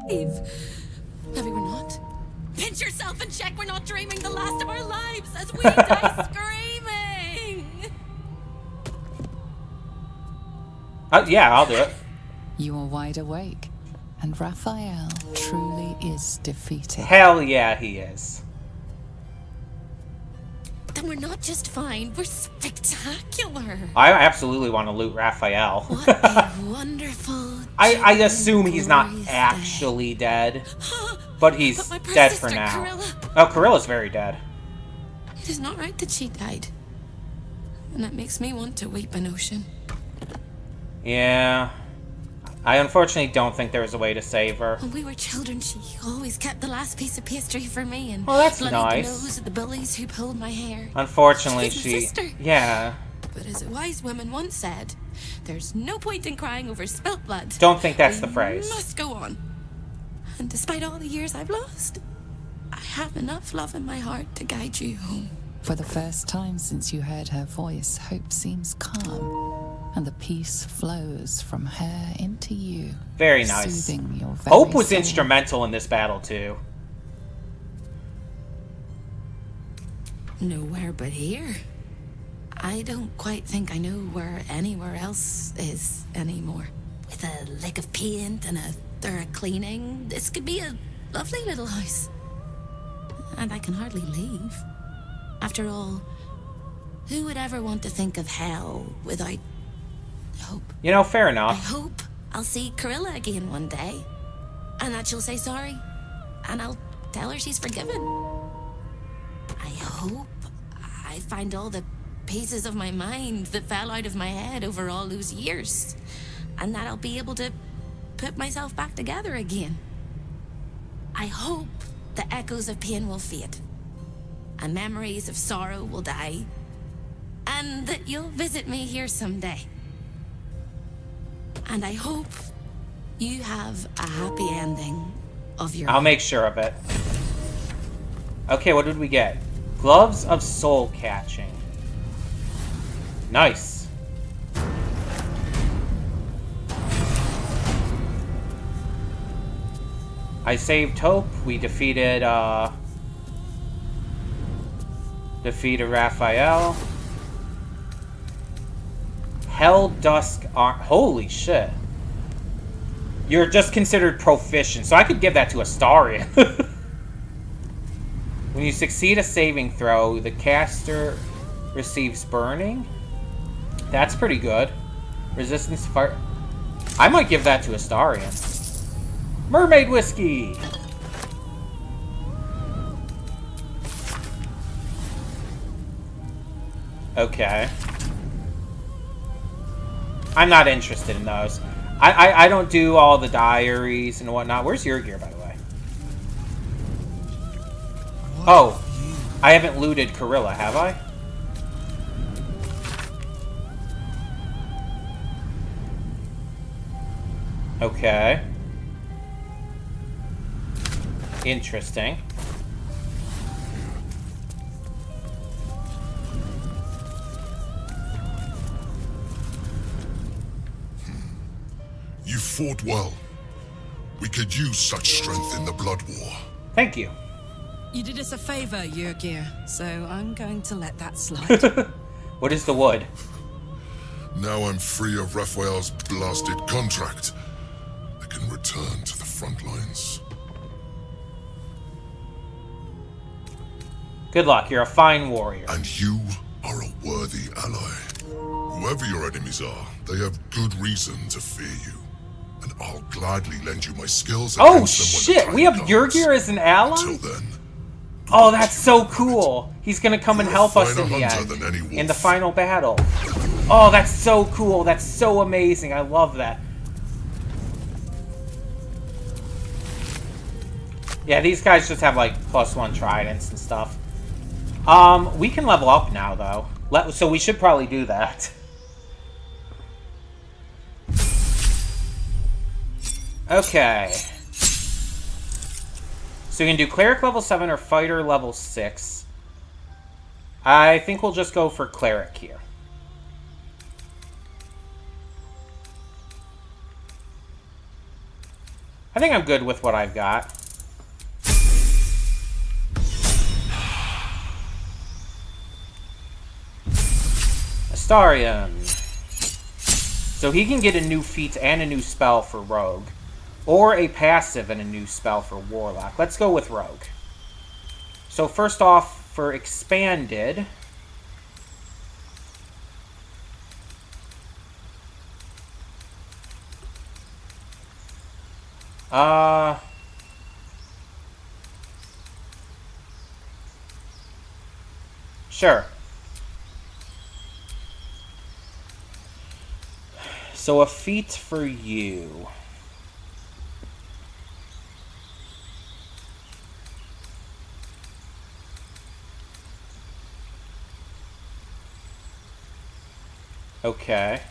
Eve. Maybe we're not. Pinch yourself and check we're not dreaming the last of our lives as we die screaming. Yeah, I'll do it. You are wide awake, and Raphael truly is defeated. Hell yeah, he is. Then we're not just fine, we're spectacular. I absolutely want to loot Raphael. What a wonderful... I assume he's not actually dead, but he's dead for now. Corilla. Oh, Corilla's very dead. It is not right that she died. And that makes me want to weep an ocean. Yeah. I unfortunately don't think there was a way to save her. When we were children, she always kept the last piece of pastry for me and well, that's bloodied nice. the nose of the bullies who pulled my hair. Unfortunately, She was my sister. Yeah. But as a wise woman once said, there's no point in crying over spilt blood. Don't think that's the phrase. Must go on. And despite all the years I've lost, I have enough love in my heart to guide you home. For the first time since you heard her voice, Hope seems calm, and the peace flows from her into you. Very nice. Soothing your very Hope was soul. instrumental in this battle, too. Nowhere but here. I don't quite think I know where anywhere else is anymore. With a lick of paint and a thorough cleaning, this could be a lovely little house. And I can hardly leave. After all, who would ever want to think of hell without hope? You know, fair I enough. hope I'll see Corilla again one day. And that she'll say sorry. And I'll tell her she's forgiven. I hope I find all the pieces of my mind that fell out of my head over all those years. And that I'll be able to put myself back together again. I hope the echoes of pain will fade. And memories of sorrow will die. And that you'll visit me here someday. And I hope you have a happy ending of your I'll make sure of it. Okay, what did we get? Gloves of soul catching. Nice. I saved Hope. We defeated Raphael. Hell Dusk holy shit. You're just considered proficient, so I could give that to Astarion. When you succeed a saving throw, the caster receives burning. That's pretty good. Resistance to fire. I might give that to Astarion. Mermaid whiskey! Okay. I'm not interested in those. I don't do all the diaries and whatnot. Where's your gear, by the way? Oh. I haven't looted Corilla, have I? Okay. Interesting. You fought well. We could use such strength in the Blood War. Thank you. You did us a favor, Yurgir, so I'm going to let that slide. What is the wood? Now I'm free of Raphael's blasted contract. I can return to the front lines. Good luck, you're a fine warrior. And you are a worthy ally. Whoever your enemies are, they have good reason to fear you. And I'll gladly lend you my skills Oh against them when the shit, time we have comes. Yurgir as an ally? Until then, Oh, that's so cool. He's gonna come and You're a help us finer in the hunter than any end. wolf. In the final battle. Oh, that's so cool. That's so amazing. I love that. Yeah, these guys just have like +1 tridents and stuff. We can level up now though. So we should probably do that. Okay. So we can do Cleric level 7 or Fighter level 6. I think we'll just go for Cleric here. I think I'm good with what I've got. Astarion. So he can get a new feat and a new spell for Rogue. Or a passive and a new spell for Warlock. Let's go with Rogue. So first off, for Expanded... Sure. So a feat for you. Okay.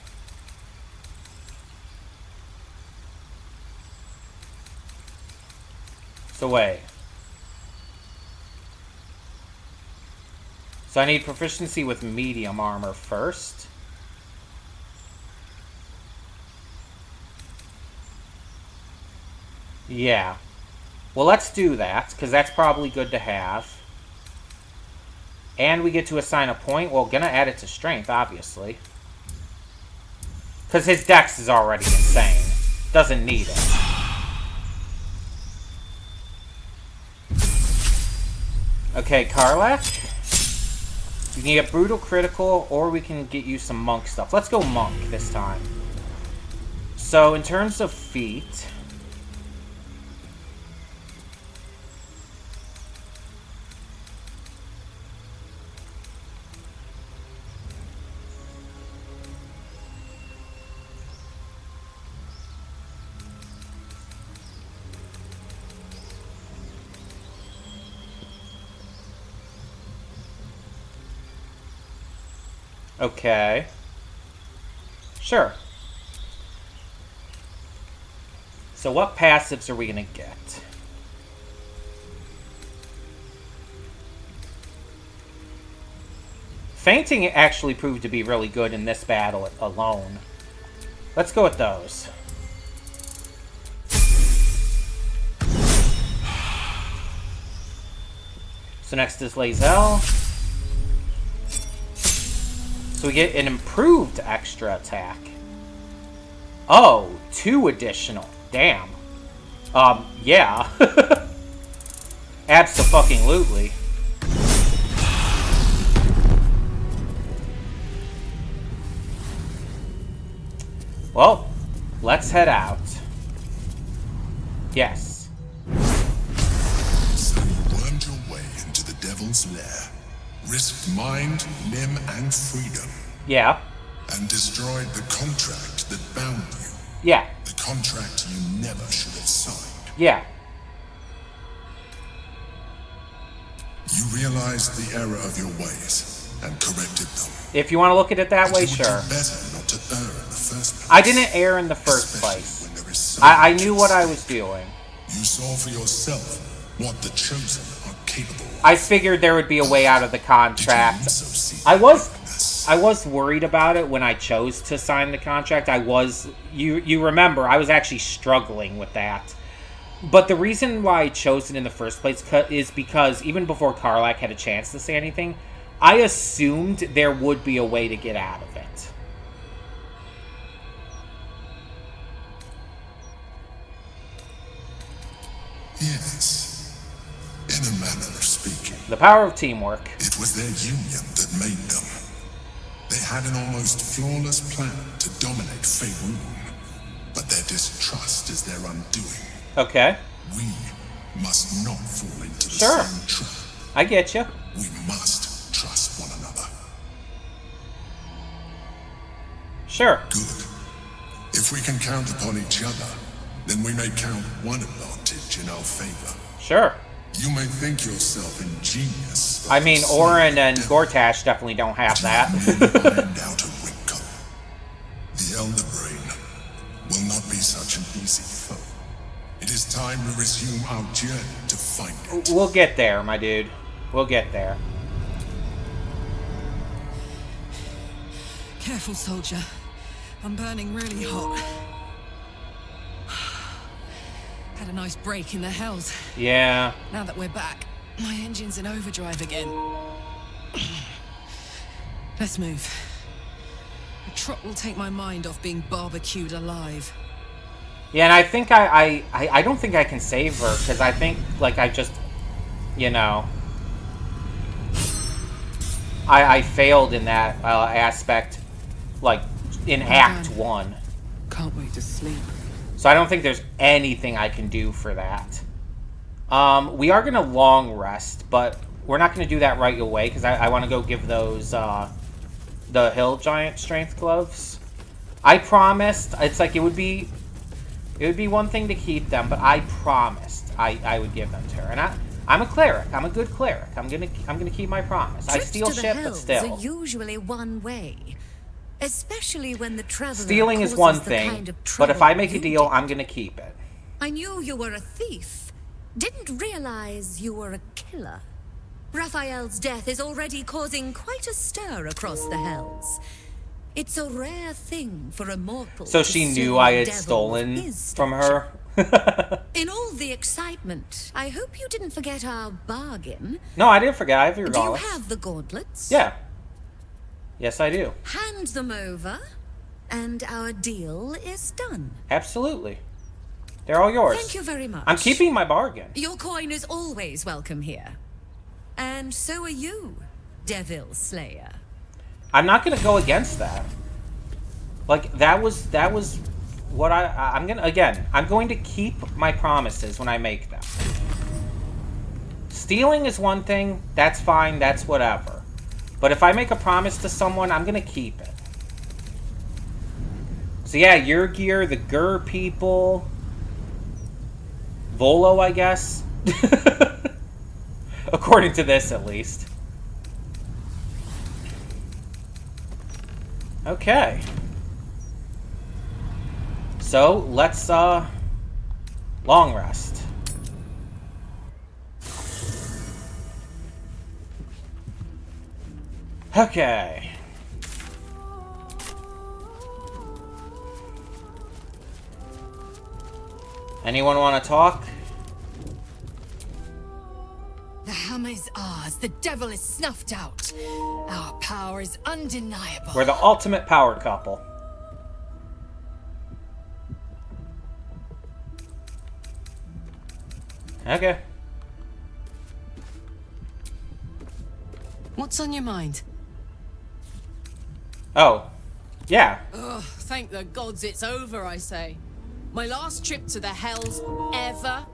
So wait. So I need proficiency with medium armor first. Yeah. Well, let's do that, because that's probably good to have. And we get to assign a point. Well, gonna add it to strength, obviously. Because his dex is already insane. Doesn't need it. Okay, Karlach. You can get brutal critical, or we can get you some monk stuff. Let's go monk this time. So, in terms of feat... Okay. Sure. So what passives are we going to get? Fainting actually proved to be really good in this battle alone. Let's go with those. So next is Lae'zel. So we get an improved extra attack. Oh, 2 additional. Damn. Yeah. Abso-fucking-lutely. Well, let's head out. Yes. So you wormed your way into the Devil's Lair, risked mind, limb, and freedom. Yeah. And destroyed the contract that bound you. Yeah. The contract you never should have signed. Yeah. You realized the error of your ways and corrected them. If you want to look at it that way, You sure. would do better not to err in the first place. I didn't err in the first Especially place. when there is so I much knew at what I stake. was doing. You saw for yourself what the chosen are capable of. I figured there would be a way out of the Did you also contract. see I was this? worried about it when I chose to sign the contract. You remember, I was actually struggling with that. But the reason why I chose it in the first place is because even before Karlach had a chance to say anything, I assumed there would be a way to get out of it. Yes. In a manner of speaking. The power of teamwork. It was their union that made them. They had an almost flawless plan to dominate Faerun, but their distrust is their undoing. Okay. We must not fall into the Sure. same trap. I get you. We must trust one another. Sure. Good. If we can count upon each other, then we may count one advantage in our favor. Sure. You may think yourself ingenious. I mean, Orin and Gortash definitely don't have that. Find out a wrinkle. The Elder Brain will not be such an easy foe. It is time we resume our journey to find it. We'll get there, my dude. We'll get there. Careful, soldier. I'm burning really hot. Had a nice break in the hells. Yeah. Now that we're back, my engine's in overdrive again. Let's move. A trot will take my mind off being barbecued alive. Yeah, and I think I don't think I can save her, because I think, like, I just, you know, I failed in that aspect, like, in Act 1. Can't wait to sleep. So I don't think there's anything I can do for that. We are going to long rest, but we're not going to do that right away, because I want to go give those, the Hill Giant Strength Gloves. I promised, it's like, it would be one thing to keep them, but I promised I would give them to her. And I'm a cleric. I'm a good cleric. I'm gonna keep my promise. I steal shit, but still. Are usually one way, especially when the traveler Stealing is one thing, but if I make a deal, I'm gonna keep it. I knew you were a thief. Didn't realize you were a killer. Raphael's death is already causing quite a stir across the hells. It's a rare thing for a mortal. So she knew I had stolen from her? In all the excitement, I hope you didn't forget our bargain. No, I didn't forget. I have your Do you gauntlets. have the gauntlets? Yeah. Yes, I do. Hand them over, and our deal is done. Absolutely. They're all yours. Thank you very much. I'm keeping my bargain. Your coin is always welcome here. And so are you, Devil Slayer. I'm not gonna go against that. Like, that was what I'm going to keep my promises when I make them. Stealing is one thing, that's fine, that's whatever. But if I make a promise to someone, I'm gonna keep it. So yeah, your gear, the Gur people, Volo, I guess. According to this, at least. Okay. So, let's, long rest. Okay. Anyone want to talk? The hammer is ours. The devil is snuffed out. Our power is undeniable. We're the ultimate power couple. Okay. What's on your mind? Oh. Yeah. Ugh, thank the gods it's over, I say. My last trip to the hells ever.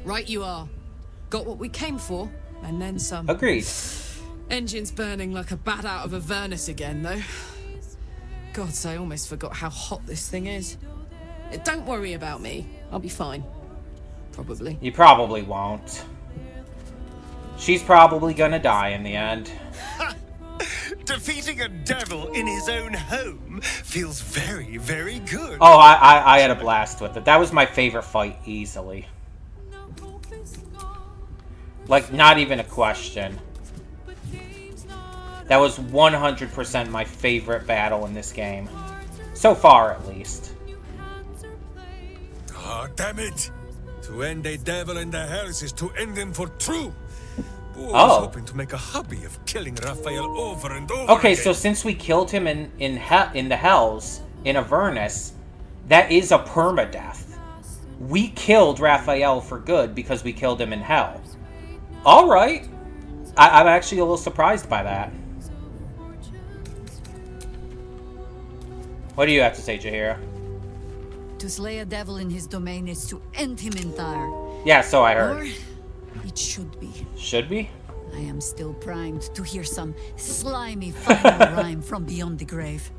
Right you are. Got what we came for, and then some. Agreed. Engine's burning like a bat out of a furnace again, though. Gods, I almost forgot how hot this thing is. Don't worry about me. I'll be fine. Probably. You probably won't. She's probably gonna die in the end. Defeating a devil in his own home feels very, very good. Oh, I had a blast with it. That was my favorite fight, easily. Like, not even a question. That was 100% my favorite battle in this game. So far, at least. Ah, damn it! To end a devil in the hells is to end him for true. I was hoping to make a hobby of killing Raphael over and over Okay, again. so since we killed him in the hells, in Avernus, that is a permadeath. We killed Raphael for good because we killed him in hell. Alright. I'm actually a little surprised by that. What do you have to say, Jaheira? To slay a devil in his domain is to end him entire. Yeah, so I heard. Or it should be. Should be? I am still primed to hear some slimy final rhyme from beyond the grave.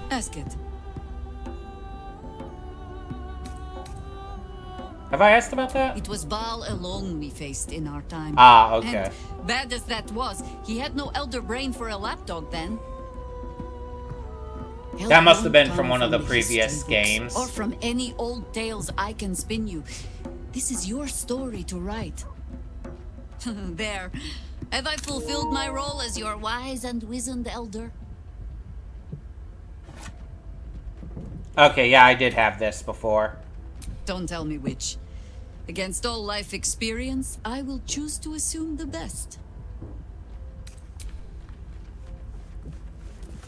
Ask it. Have I asked about that? It was Baal alone we faced in our time. Ah, okay. And bad as that was, he had no elder brain for a lapdog then. That must have been Help from one of the won't come previous history books, games. Or from any old tales I can spin you. This is your story to write. There. Have I fulfilled my role as your wise and wizened elder? Okay, yeah, I did have this before. Don't tell me which. Against all life experience, I will choose to assume the best.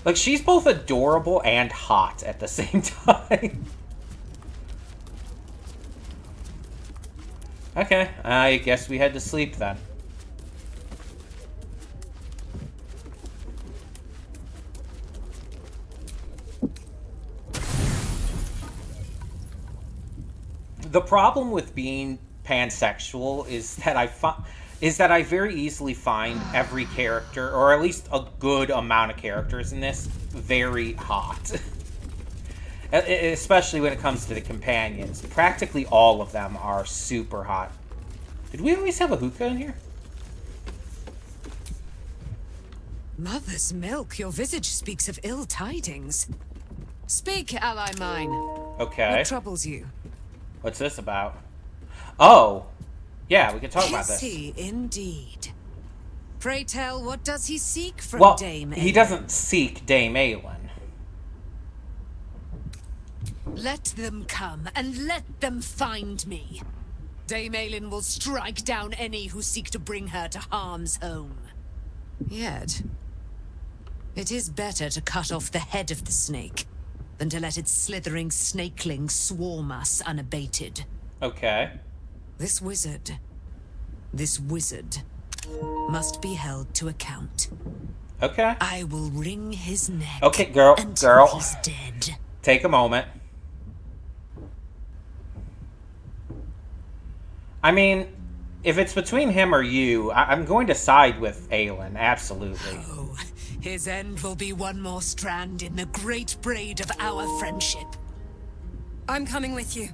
Like, she's both adorable and hot at the same time. Okay, I guess we head to sleep then. The problem with being pansexual is that I very easily find every character, or at least a good amount of characters in this, very hot. Especially when it comes to the companions. Practically all of them are super hot. Did we always have a hookah in here? Mother's milk, your visage speaks of ill tidings. Speak, ally mine. Okay. What troubles you? What's this about? Oh! Yeah, we can talk about this. Is he indeed? Pray tell, what does he seek from Dame Aelin? He doesn't seek Dame Aelin. Let them come, and let them find me. Dame Aelin will strike down any who seek to bring her to harm's home. Yet, it is better to cut off the head of the snake than to let its slithering snakelings swarm us unabated. Okay. This wizard must be held to account. Okay. I will wring his neck. Okay, girl. He's dead. Take a moment. I mean, if it's between him or you, I'm going to side with Aelin, absolutely. Oh, his end will be one more strand in the great braid of our friendship. I'm coming with you.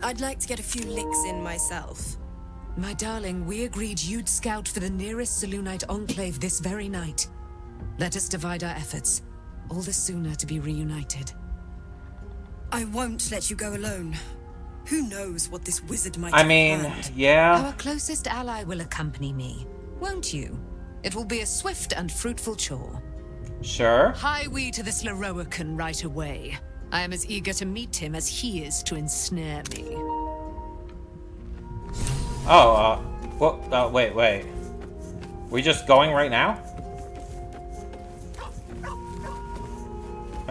I'd like to get a few licks in myself. My darling, we agreed you'd scout for the nearest Selûnite enclave this very night. Let us divide our efforts, all the sooner to be reunited. I won't let you go alone. Who knows what this wizard might have planned. Yeah. Our closest ally will accompany me, won't you? It will be a swift and fruitful chore. Sure. Hie we to this Leroican right away. I am as eager to meet him as he is to ensnare me. Oh, wait. We just going right now?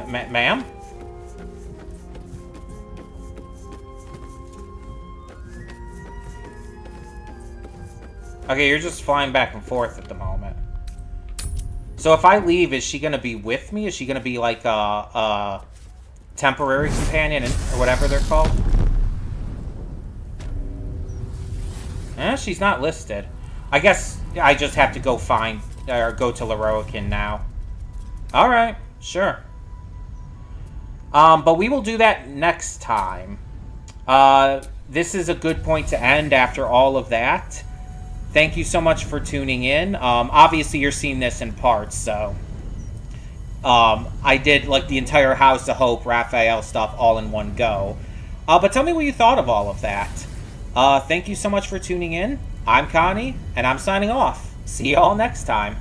Ma'am? Okay, you're just flying back and forth at the moment. So if I leave, is she gonna be with me? Is she gonna be like a temporary companion, or whatever they're called? She's not listed. I guess I just have to go find, or go to Leroican now. Alright, sure. But we will do that next time. This is a good point to end after all of that. Thank you so much for tuning in. Obviously, you're seeing this in parts, so... I did, like, the entire House of Hope, Raphael stuff all in one go. But tell me what you thought of all of that. Thank you so much for tuning in. I'm Connie, and I'm signing off. See y'all next time.